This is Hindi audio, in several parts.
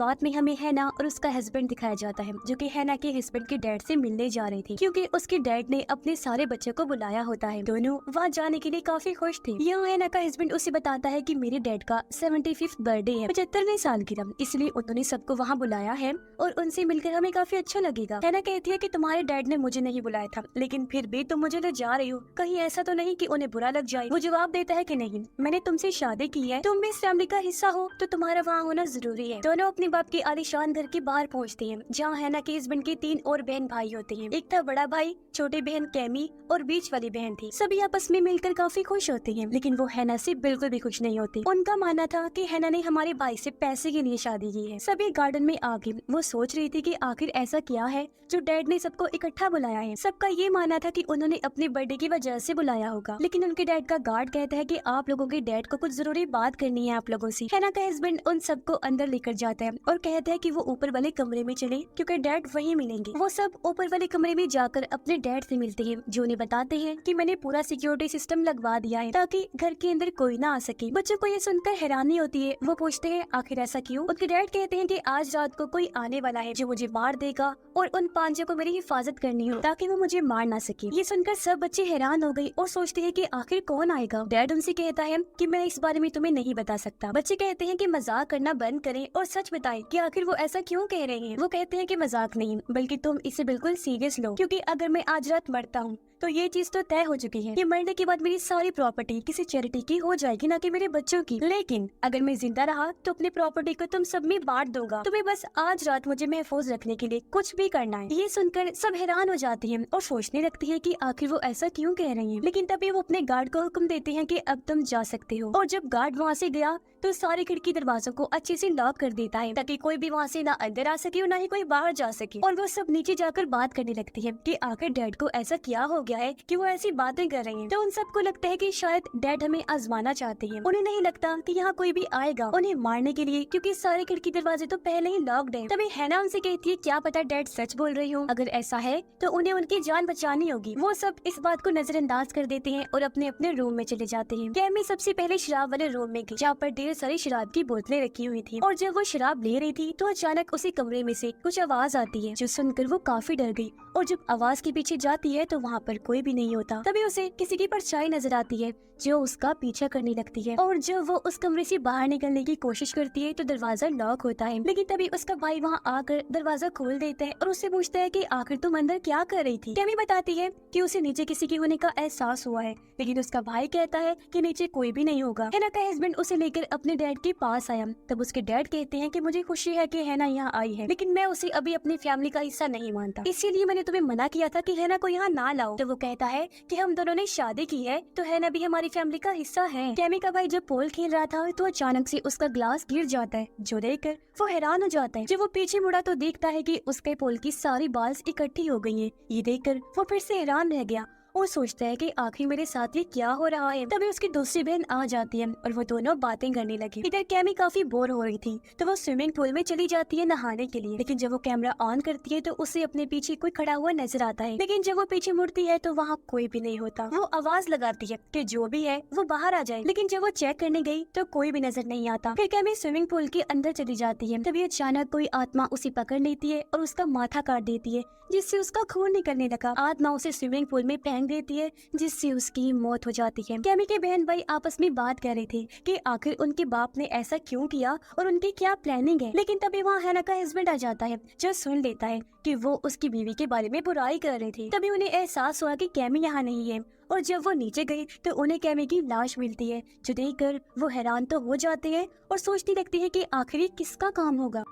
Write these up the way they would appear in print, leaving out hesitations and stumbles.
बाद में हमें हैना और उसका हस्बैंड दिखाया जाता है, जो कि हैना के हस्बैंड के डैड से मिलने जा रही थी, क्योंकि उसके डैड ने अपने सारे बच्चों को बुलाया होता है। दोनों वहाँ जाने के लिए काफी खुश थे। यहाँ हैना का हस्बैंड उसे बताता है कि मेरे डैड का 75th बर्थडे है, 75वें साल की रम, इसलिए उन्होंने सबको वहाँ बुलाया है और उनसे मिलकर हमें काफी अच्छा लगेगा। हैना कहती है कि तुम्हारे डैड ने मुझे नहीं बुलाया था, लेकिन फिर भी तुम मुझे ले जा रही हो, कहीं ऐसा तो नहीं कि उन्हें बुरा लग जाए। वो जवाब देता है कि नहीं, मैंने तुमसे शादी की है, तुम भी इस फैमिली का हिस्सा हो, तो तुम्हारा वहाँ होना जरूरी है। दोनों अपने बाप के आलीशान घर के बाहर पहुँचते हैं, जहाँ हैना के हस्बैंड के 3 और बहन भाई होते हैं। एक था बड़ा भाई, छोटी बहन कैमी और बीच वाली बहन थी। सभी आपस में मिलकर काफी खुश होते हैं, लेकिन वो हैना से बिल्कुल भी खुश नहीं होती। उनका मानना था कि हैना ने हमारे भाई से पैसे के लिए शादी की है। सभी गार्डन में आके वो सोच रही थी कि आखिर ऐसा क्या है जो डैड ने सबको इकट्ठा बुलाया है। सबका ये मानना था कि उन्होंने अपने बर्थडे की वजह से बुलाया होगा, लेकिन उनके डैड का गार्ड कहता है कि आप लोगों के डैड को कुछ जरूरी बात करनी है आप लोगों से। हैना का हस्बैंड उन सबको अंदर लेकर जाता है और कहता है कि वो ऊपर वाले कमरे में चले, क्योंकि डैड वहीं मिलेंगे। वो सब ऊपर वाले कमरे में जाकर अपने डैड से मिलते हैं, जो उन्हें बताते हैं कि मैंने पूरा सिक्योरिटी सिस्टम लगवा दिया है ताकि घर के अंदर कोई ना आ सके। बच्चों को ये सुनकर हैरानी होती है। वो पूछते हैं आखिर ऐसा क्यों। उनके डैड कहते हैं कि आज रात को कोई आने वाला है जो मुझे मार देगा और उन पांचों को मेरी हिफाजत करनी हो ताकि वो मुझे मार ना सके। ये सुनकर सब बच्चे हैरान हो गए और सोचते हैं कि आखिर कौन आएगा। डैड उनसे कहता है कि मैं इस बारे में तुम्हें नहीं बता सकता। बच्चे कहते हैं कि मजाक करना बंद करें और सच बताएं कि आखिर वो ऐसा क्यों कह रहे हैं। वो कहते हैं कि मजाक नहीं, बल्कि तुम इसे बिल्कुल सीरियस लो, क्योंकि अगर मैं आज रात मरता हूँ तो ये चीज तो तय हो चुकी है कि मरने के बाद मेरी सारी प्रॉपर्टी किसी चैरिटी की हो जाएगी, ना कि मेरे बच्चों की। लेकिन अगर मैं जिंदा रहा तो अपनी प्रॉपर्टी को तुम सब में बांट दूंगा। तुम्हें बस आज रात मुझे महफूज रखने के लिए कुछ भी करना है। ये सुनकर सब हैरान हो जाते हैं और सोचने लगते हैं कि आखिर वो ऐसा क्यों कह रही हैं। लेकिन तभी वो अपने गार्ड को हुक्म देते हैं कि अब तुम जा सकते हो। और जब गार्ड वहाँ से गया तो सारे खिड़की दरवाजों को अच्छे से लॉक कर देता है ताकि कोई भी वहाँ से ना अंदर आ सके और ना ही कोई बाहर जा सके। और वो सब नीचे जाकर बात करने लगती है कि आखिर डैड को ऐसा क्या हो गया है कि वो ऐसी बातें कर रहे हैं। तो उन सबको लगता है कि शायद डैड हमें आजमाना चाहते हैं। उन्हें नहीं लगता कि यहाँ कोई भी आएगा उन्हें मारने के लिए, क्योंकि सारे खिड़की दरवाजे तो पहले ही लॉक्ड हैं। तभी हैना उनसे कहती है क्या पता डैड सच बोल रही हो, अगर ऐसा है तो उन्हें उनकी जान बचानी होगी। वो सब इस बात को नजरअंदाज कर देते हैं और अपने अपने रूम में चले जाते हैं। कैमी सबसे पहले शराब वाले रूम में गई, जहाँ पर ढेर सारी शराब की बोतलें रखी हुई थी। और जब वो शराब ले रही थी तो अचानक उसी कमरे में से कुछ आवाज आती है, जो सुनकर वो काफी डर गई। और जब आवाज के पीछे जाती है तो वहाँ पर कोई भी नहीं होता। तभी उसे किसी की परछाई नजर आती है जो उसका पीछा करने लगती है। और जब वो उस कमरे से बाहर निकलने की कोशिश करती है तो दरवाजा लॉक होता है। लेकिन तभी उसका भाई वहाँ आकर दरवाजा खोल देता है और उससे पूछता है कि आखिर तुम अंदर क्या कर रही थी। कैमी बताती है कि उसे नीचे किसी के होने का एहसास हुआ है, लेकिन उसका भाई कहता है कि नीचे कोई भी नहीं होगा। हैना का हस्बैंड उसे लेकर अपने डैड के पास आया। तब उसके डैड कहते हैं कि मुझे खुशी है कि हैना यहाँ आई है, लेकिन मैं उसे अभी अपनी फैमिली का हिस्सा नहीं मानता, इसीलिए मैंने तुम्हें मना किया था कि हैना को यहाँ ना लाओ। तो वो कहता है कि हम दोनों ने शादी की है तो हैना भी हमारी फैमिली का हिस्सा है। कैमी का भाई जब पोल खेल रहा था तो अचानक से उसका ग्लास गिर जाता है, जो देखकर वो हैरान हो जाता है। जब वो पीछे मुड़ा तो देखता है कि उसके पोल की सारी बाल्स इकट्ठी हो गई हैं। ये देखकर वो फिर से हैरान रह गया और सोचता है कि आखिर मेरे साथ ये क्या हो रहा है। तभी उसकी दूसरी बहन आ जाती है और वो दोनों बातें करने लगी। इधर कैमी काफी बोर हो रही थी तो वो स्विमिंग पूल में चली जाती है नहाने के लिए। लेकिन जब वो कैमरा ऑन करती है तो उसे अपने पीछे कोई खड़ा हुआ नजर आता है। लेकिन जब वो पीछे मुड़ती है तो वहाँ कोई भी नहीं होता। वो आवाज लगाती है कि जो भी है वो बाहर आ जाए। लेकिन जब वो चेक करने गई तो कोई भी नजर नहीं आता। फिर कैमी स्विमिंग पूल के अंदर चली जाती है। तभी अचानक कोई आत्मा उसे पकड़ लेती है और उसका माथा काट देती है, जिससे उसका खून निकलने लगा। आत्मा उसे स्विमिंग पूल में फेंक देती है, जिससे उसकी मौत हो जाती है। कैमी के बहन भाई आपस में बात कर रहे थे कि आखिर उनके बाप ने ऐसा क्यों किया और उनकी क्या प्लानिंग है। लेकिन तभी वहाँ हैना का हस्बैंड आ जाता है, जो सुन लेता है कि वो उसकी बीवी के बारे में बुराई कर रहे थे। तभी उन्हें एहसास हुआ कि कैमी यहाँ नहीं है और जब वो नीचे गए तो उन्हें कैमी की लाश मिलती है, जो देखकर वो हैरान तो हो जाते हैं और सोचने लगते हैं कि आखिर किसका काम होगा।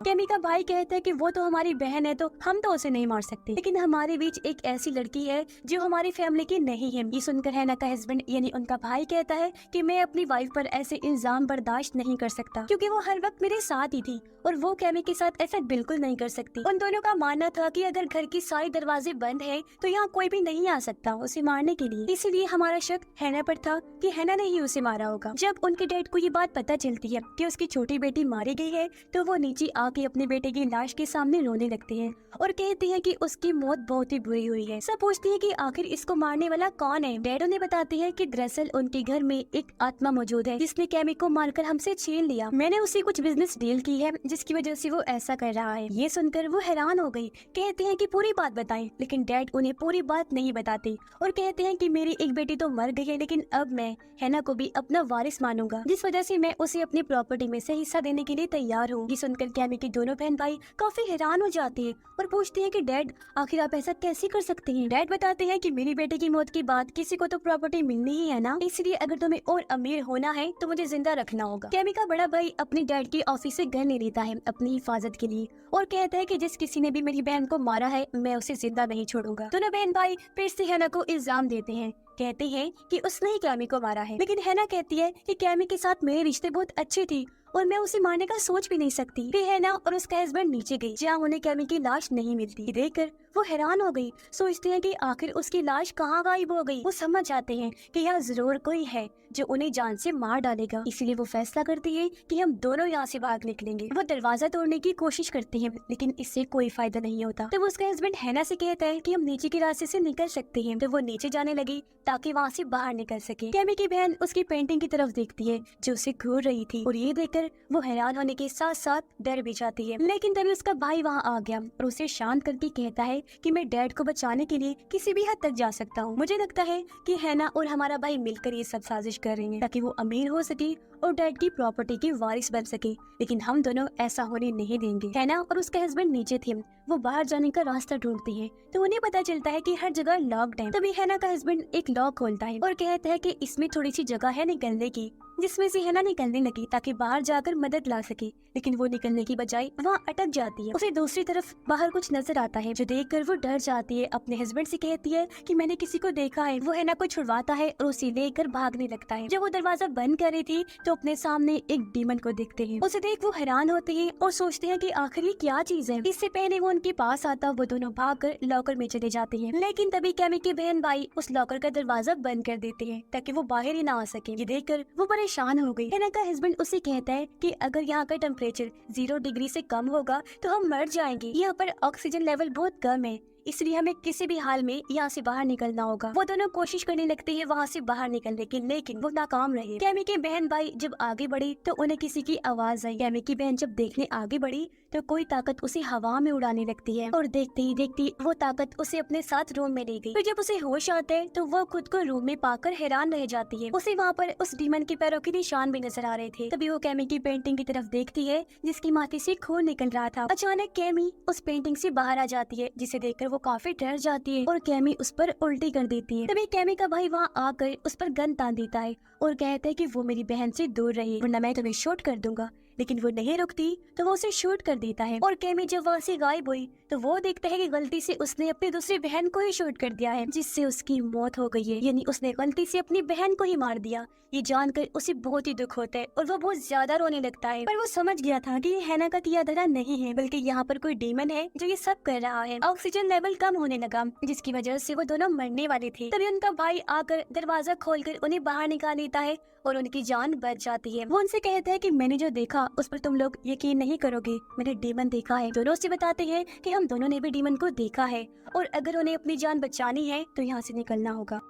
कैमी का भाई कहता है कि वो तो हमारी बहन है तो हम तो उसे नहीं मार सकते, लेकिन हमारे बीच एक ऐसी लड़की है जो हमारी फैमिली की नहीं है। ये सुनकर हैना का हस्बैंड यानी उनका भाई कहता है कि मैं अपनी वाइफ पर ऐसे इल्जाम बर्दाश्त नहीं कर सकता, क्योंकि वो हर वक्त मेरे साथ ही थी और वो कैमी के साथ ऐसा बिल्कुल नहीं कर सकती। उन दोनों का मानना था कि अगर घर की सारी दरवाजे बंद है तो यहाँ कोई भी नहीं आ सकता उसे मारने के लिए। इसीलिए हमारा शक हैना पर था कि हैना ने ही उसे मारा होगा। जब उनके डैड को ये बात पता चलती है कि उसकी छोटी बेटी मारी गई है तो वो नीचे आके अपने बेटे की लाश के सामने रोने लगती है और कहती है कि उसकी मौत बहुत ही बुरी हुई है। सब पूछती है कि आखिर इसको मारने वाला कौन है। डैड उन्हें बताते हैं कि दरअसल उनके घर में एक आत्मा मौजूद है जिसने कैमी को मारकर हमसे छीन लिया। मैंने उसे कुछ बिजनेस डील की है जिसकी वजह से वो ऐसा कर रहा है। ये सुनकर वो हैरान हो गई। कहते हैं कि पूरी बात बताएं, लेकिन डैड उन्हें पूरी बात नहीं बताते और कहते हैं कि मेरी एक बेटी तो मर गई है, लेकिन अब मैं हैना को भी अपना वारिस मानूंगा, जिस वजह से मैं उसे अपनी प्रॉपर्टी में से हिस्सा देने के लिए तैयार हूँ। ये सुनकर कैमी की दोनों बहन भाई काफी हैरान हो जाते हैं और पूछते हैं कि डैड आखिर आप ऐसा कैसे कर सकते हैं। डैड बताते हैं कि मेरी बेटे की मौत के बाद किसी को तो प्रॉपर्टी मिलनी ही है ना, इसलिए अगर तुम्हें और अमीर होना है तो मुझे जिंदा रखना होगा। कैमी का बड़ा भाई अपने डैड के ऑफिस से घर ले लेता है अपनी हिफाजत के लिए और कहता है कि जिस किसी ने भी मेरी बहन को मारा है मैं उसे जिंदा नहीं छोड़ूंगा। दोनों बहन भाई फिर से हैना को इल्जाम देते हैं, कहते हैं कि उसने ही कैमी को मारा है, लेकिन हैना कहती है कि कैमी के साथ मेरे रिश्ते बहुत अच्छे थे और मैं उसे मारने का सोच भी नहीं सकती। फिर हैना और उसका हस्बैंड नीचे गई जहाँ उन्हें कैमी की लाश नहीं मिलती। देखकर वो हैरान हो गई, सोचते हैं कि आखिर उसकी लाश कहाँ गायब हो गई। वो समझ जाते हैं कि यहाँ जरूर कोई है जो उन्हें जान से मार डालेगा, इसीलिए वो फैसला करते हैं कि हम दोनों यहाँ से भाग निकलेंगे। वो दरवाजा तोड़ने की कोशिश करते हैं, लेकिन इससे कोई फायदा नहीं होता। तो वो उसका हस्बैंड हैना से कहता है कि हम नीचे के रास्ते से निकल सकते हैं। तो वो नीचे जाने लगी ताकि वहाँ से बाहर निकल सके। कैमी की बहन उसकी पेंटिंग की तरफ देखती है जो उसे घूर रही थी और ये देखकर वो हैरान होने के साथ साथ डर भी जाती है। लेकिन तभी उसका भाई वहाँ आ गया और उसे शांत करके कहता है कि मैं डैड को बचाने के लिए किसी भी हद तक जा सकता हूँ। मुझे लगता है कि हैना और हमारा भाई मिलकर ये सब साजिश कर रही हैं ताकि वो अमीर हो सके और डैड की प्रॉपर्टी के वारिस बन सके, लेकिन हम दोनों ऐसा होने नहीं देंगे। हैना और उसका हस्बैंड नीचे थे, वो बाहर जाने का रास्ता ढूंढती है तो उन्हें पता चलता है कि हर जगह लॉक्ड है। तभी हैना का हस्बैंड एक लॉक खोलता है और कहता है कि इसमें थोड़ी सी जगह है निकलने की, जिसमें से हैना निकलने लगी ताकि बाहर जाकर मदद ला सके, लेकिन वो निकलने की बजाय वहाँ अटक जाती है। उसे दूसरी तरफ बाहर कुछ नजर आता है जो देखकर वो डर जाती है। अपने हस्बैंड से कहती है कि मैंने किसी को देखा है। वो हैना को छुड़वाता है और उसे लेकर भागने लगता है। जब वो दरवाजा बंद कर रही थी तो अपने सामने एक डीमन को देखते हैं। उसे देख वो हैरान होते हैं और सोचते हैं कि आखिर ये क्या चीज है। इससे पहले वो उनके पास आता वो दोनों भागकर लॉकर में चले जाते हैं, लेकिन तभी कैमी के बहन भाई उस लॉकर का दरवाजा बंद कर देते हैं ताकि वो बाहर ही ना आ सके। ये देखकर वो परेशान हो गई। हैना का हस्बैंड उसे कहता है कि अगर यहाँ का टेम्परेचर 0 डिग्री से कम होगा तो हम मर जाएंगे। यहाँ पर ऑक्सीजन लेवल बहुत कम है, इसलिए हमें किसी भी हाल में यहाँ से बाहर निकलना होगा। वो दोनों कोशिश करने लगते हैं वहाँ से बाहर निकलने की, लेकिन वो नाकाम रहे। कैमी के बहन भाई जब आगे बढ़ी तो उन्हें किसी की आवाज आई। कैमी की बहन जब देखने आगे बढ़ी तो कोई ताकत उसे हवा में उड़ाने लगती है और देखते ही देखती वो ताकत उसे अपने साथ रूम में ले गई। फिर जब उसे होश आता है तो वो खुद को रूम में पाकर हैरान रह जाती है। उसे वहाँ पर उस डीमन के पैरों के निशान भी नजर आ रहे थे। तभी वो कैमी की पेंटिंग की तरफ देखती है जिसकी माथे से खून निकल रहा था। अचानक कैमी उस पेंटिंग से बाहर आ जाती है जिसे देखकर वो काफी डर जाती है और कैमी उस पर उल्टी कर देती है। तभी कैमी का भाई वहाँ आकर उस पर गन तान देता है और कहता है कि वो मेरी बहन से दूर रही वरना मैं तुम्हें शूट कर दूंगा, लेकिन वो नहीं रुकती तो वो उसे शूट कर देता है। और कैमी जब वहाँ से गायब हुई तो वो देखता है कि गलती से उसने अपनी दूसरी बहन को ही शूट कर दिया है, जिससे उसकी मौत हो गई है, यानी उसने गलती से अपनी बहन को ही मार दिया। ये जानकर उसे बहुत ही दुख होता है और वो बहुत ज्यादा रोने लगता है। पर वो समझ गया था कि ये हैना का किया धरा नहीं है, बल्कि यहाँ पर कोई डीमन है जो ये सब कर रहा है। ऑक्सीजन लेवल कम होने लगा जिसकी वजह से वो दोनों मरने वाले थे। तभी उनका भाई आकर दरवाजा खोलकर उन्हें बाहर निकाल लेता है और उनकी जान बच जाती है। वो उनसे कहता है कि मैंने जो देखा उस पर तुम लोग यकीन नहीं करोगे, मैंने डीमन देखा है। दोनों से बताते हैं कि हम दोनों ने भी डीमन को देखा है और अगर उन्हें अपनी जान बचानी है तो यहाँ से निकलना होगा।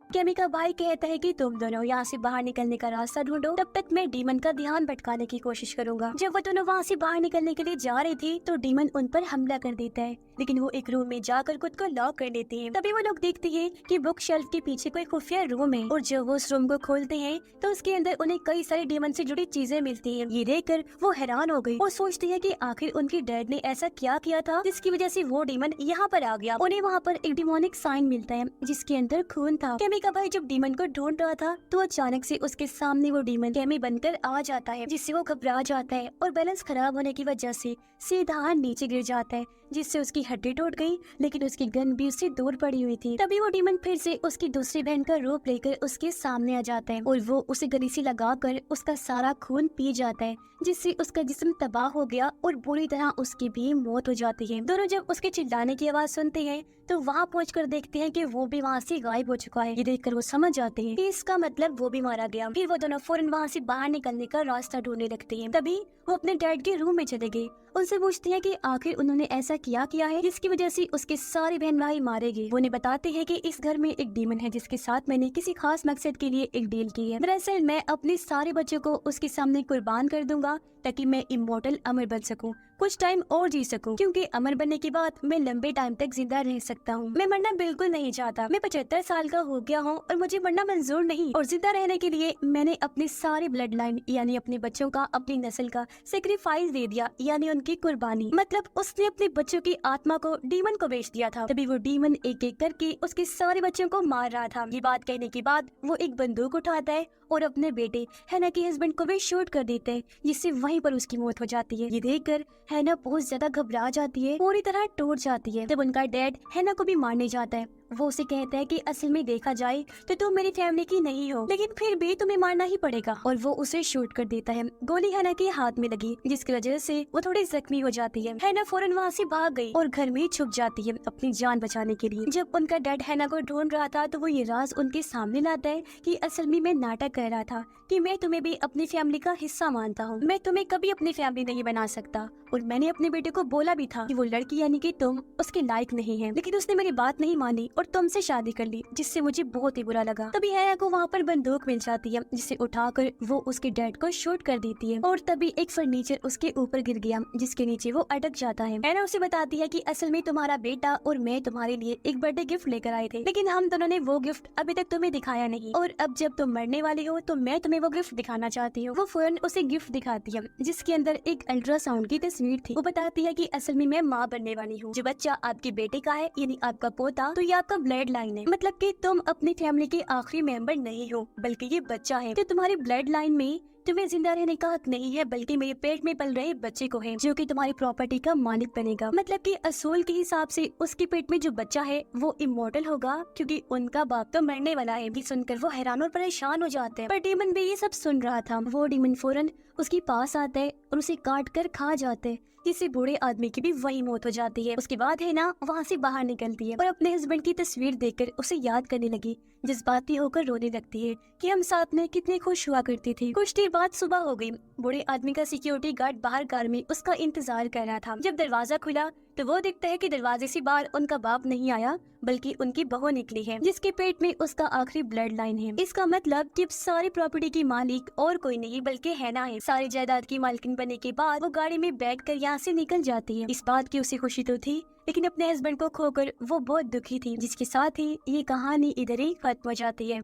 कैमी का भाई कहता है कि तुम दोनों यहाँ से बाहर निकलने का रास्ता ढूंढो, तब तक मैं डीमन का ध्यान भटकाने की कोशिश करूंगा। जब वो दोनों वहाँ से बाहर निकलने के लिए जा रही थी तो डीमन उन पर हमला कर देता है, लेकिन वो एक रूम में जाकर खुद को लॉक कर लेते हैं। तभी वो लोग देखते हैं कि बुक शेल्फ के पीछे कोई खुफिया रूम है और जब वो उस रूम को खोलते हैं तो उसके अंदर उन्हें कई सारी डीमन से जुड़ी चीजें मिलती है। ये देखकर वो हैरान हो गई और सोचती है कि आखिर उनके डैड ने ऐसा क्या किया था जिसकी वजह से वो डीमन यहाँ पर आ गया। उन्हें वहाँ पर एक डिमोनिक साइन मिलता है जिसके अंदर खून था। कैमी का भाई जब डीमन को ढूंढ रहा था तो अचानक से उसके सामने वो डीमन कैमी बनकर आ जाता है, जिससे वो घबरा जाता है और बैलेंस खराब होने की वजह से सीधा नीचे गिर जाता है, जिससे उसकी हड्डी टूट गई, लेकिन उसकी गन भी उससे दूर पड़ी हुई थी। तभी वो डीमन फिर से उसकी दूसरी बहन का रूप लेकर उसके सामने आ जाता है और वो उसे गले से लगाकर उसका सारा खून पी जाता है, जिससे उसका जिस्म तबाह हो गया और बुरी तरह उसकी भी मौत हो जाती है। दोनों जब उसके चिल्लाने की आवाज सुनते हैं तो वहाँ पहुंचकर देखते हैं कि वो भी वहाँ से गायब हो चुका है। ये देखकर वो समझ जाते हैं कि इसका मतलब वो भी मारा गया। फिर वो दोनों फौरन वहाँ से बाहर निकलने का रास्ता ढूंढने लगते हैं। तभी वो अपने डैड के रूम में चले गए। उनसे पूछते हैं कि आखिर उन्होंने ऐसा किया है जिसकी वजह से उसके सारे बहन भाई मारे गए। वो उन्हें बताते हैं कि इस घर में एक डीमन है जिसके साथ मैंने किसी खास मकसद के लिए एक डील की है। दरअसल मैं अपने सारे बच्चों को उसके सामने कुर्बान कर दूंगा ताकि मैं इमोर्टल अमर बन सकूं, कुछ टाइम और जी सकूं, क्योंकि अमर बनने के बाद मैं लंबे टाइम तक जिंदा रह सकता हूं। मैं मरना बिल्कुल नहीं चाहता। मैं 75 साल का हो गया हूं और मुझे मरना मंजूर नहीं। और जिंदा रहने के लिए मैंने अपने सारे ब्लड लाइन यानी अपने बच्चों का, अपनी नस्ल का सेक्रीफाइस दे दिया, यानी उनकी कुर्बानी। मतलब उसने अपने बच्चों की आत्मा को डीमन को बेच दिया था। तभी वो डीमन एक एक करके उसके सारे बच्चों को मार रहा था। ये बात कहने के बाद वो एक बंदूक उठाता है और अपने बेटे हैना के हस्बैंड को भी शूट कर देते हैं, जिससे वहीं पर उसकी मौत हो जाती है। ये देखकर हैना बहुत ज्यादा घबरा जाती है, पूरी तरह टूट जाती है। तब उनका डैड हैना को भी मारने जाता है। वो उसे कहता है कि असल में देखा जाए तो तुम मेरी फैमिली की नहीं हो, लेकिन फिर भी तुम्हें मारना ही पड़ेगा। और वो उसे शूट कर देता है। गोली हैना के हाथ में लगी, जिसकी वजह से वो थोड़ी जख्मी हो जाती है। हैना फौरन वहाँ से भाग गई और घर में छुप जाती है अपनी जान बचाने के लिए। जब उनका डैड हैना को ढूंढ रहा था तो वो ये राज उनके सामने लाता है कि असल में मैं नाटक कर रहा था कि मैं तुम्हें भी अपनी फैमिली का हिस्सा मानता हूँ। मैं तुम्हें कभी अपनी फैमिली नहीं बना सकता और मैंने अपने बेटे को बोला भी था कि वो लड़की यानी कि तुम उसके लायक नहीं है, लेकिन उसने मेरी बात नहीं मानी और तुमसे शादी कर ली, जिससे मुझे बहुत ही बुरा लगा। तभी हैना को वहाँ पर बंदूक मिल जाती है, जिसे उठाकर वो उसके डैड को शूट कर देती है। और तभी एक फर्नीचर उसके ऊपर गिर गया, जिसके नीचे वो अटक जाता है। हैना उसे बताती है कि असल में तुम्हारा बेटा और मैं तुम्हारे लिए एक बर्थडे गिफ्ट लेकर आए थे, लेकिन हम दोनों ने वो गिफ्ट अभी तक तुम्हें दिखाया नहीं, और अब जब तुम मरने वाली हो तो मैं तुम्हें वो गिफ्ट दिखाना चाहती हूँ। वो फौरन उसे गिफ्ट दिखाती है, जिसके अंदर एक अल्ट्रासाउंड की तस्वीर थी। वो बताती है कि असल में मैं माँ बनने वाली हूँ। जो बच्चा आपके बेटे का है यानी आपका पोता, तो ये आपका ब्लड लाइन है। मतलब कि तुम अपनी फैमिली के आखिरी मेंबर नहीं हो, बल्कि ये बच्चा है। तो तुम्हारी ब्लड लाइन में तुम्हें जिंदा रहने का हक नहीं है, बल्कि मेरे पेट में पल रहे बच्चे को है, जो कि तुम्हारी प्रॉपर्टी का मालिक बनेगा। मतलब कि असूल के हिसाब से उसके पेट में जो बच्चा है वो इमोर्टल होगा, क्योंकि उनका बाप तो मरने वाला है। भी सुनकर वो हैरान और परेशान हो जाते हैं। पर डीमन भी ये सब सुन रहा था। वो डीमन फौरन उसके पास आता है और उसे काट कर खा जाते हैं, जिससे बूढ़े आदमी की भी वही मौत हो जाती है। उसके बाद है ना वहाँ से बाहर निकलती है और अपने हस्बैंड की तस्वीर देखकर उसे याद करने लगी, जज्बाती होकर रोने लगती है कि हम साथ में कितने खुश हुआ करती थी। कुछ देर बाद सुबह हो गई। बूढ़े आदमी का सिक्योरिटी गार्ड बाहर कार में उसका इंतजार कर रहा था। जब दरवाजा खुला तो वो देखता है कि दरवाजे से बाहर उनका बाप नहीं आया, बल्कि उनकी बहू निकली है, जिसके पेट में उसका आखिरी ब्लड लाइन है। इसका मतलब कि सारी प्रॉपर्टी की मालिक और कोई नहीं बल्कि हैना है। सारी जायदाद की मालकिन बनने के बाद वो गाड़ी में बैठकर यहाँ से निकल जाती है। इस बात की उसे खुशी तो थी, लेकिन अपने हस्बैंड को खोकर वो बहुत दुखी थी, जिसके साथ ही ये कहानी इधर ही खत्म हो जाती है।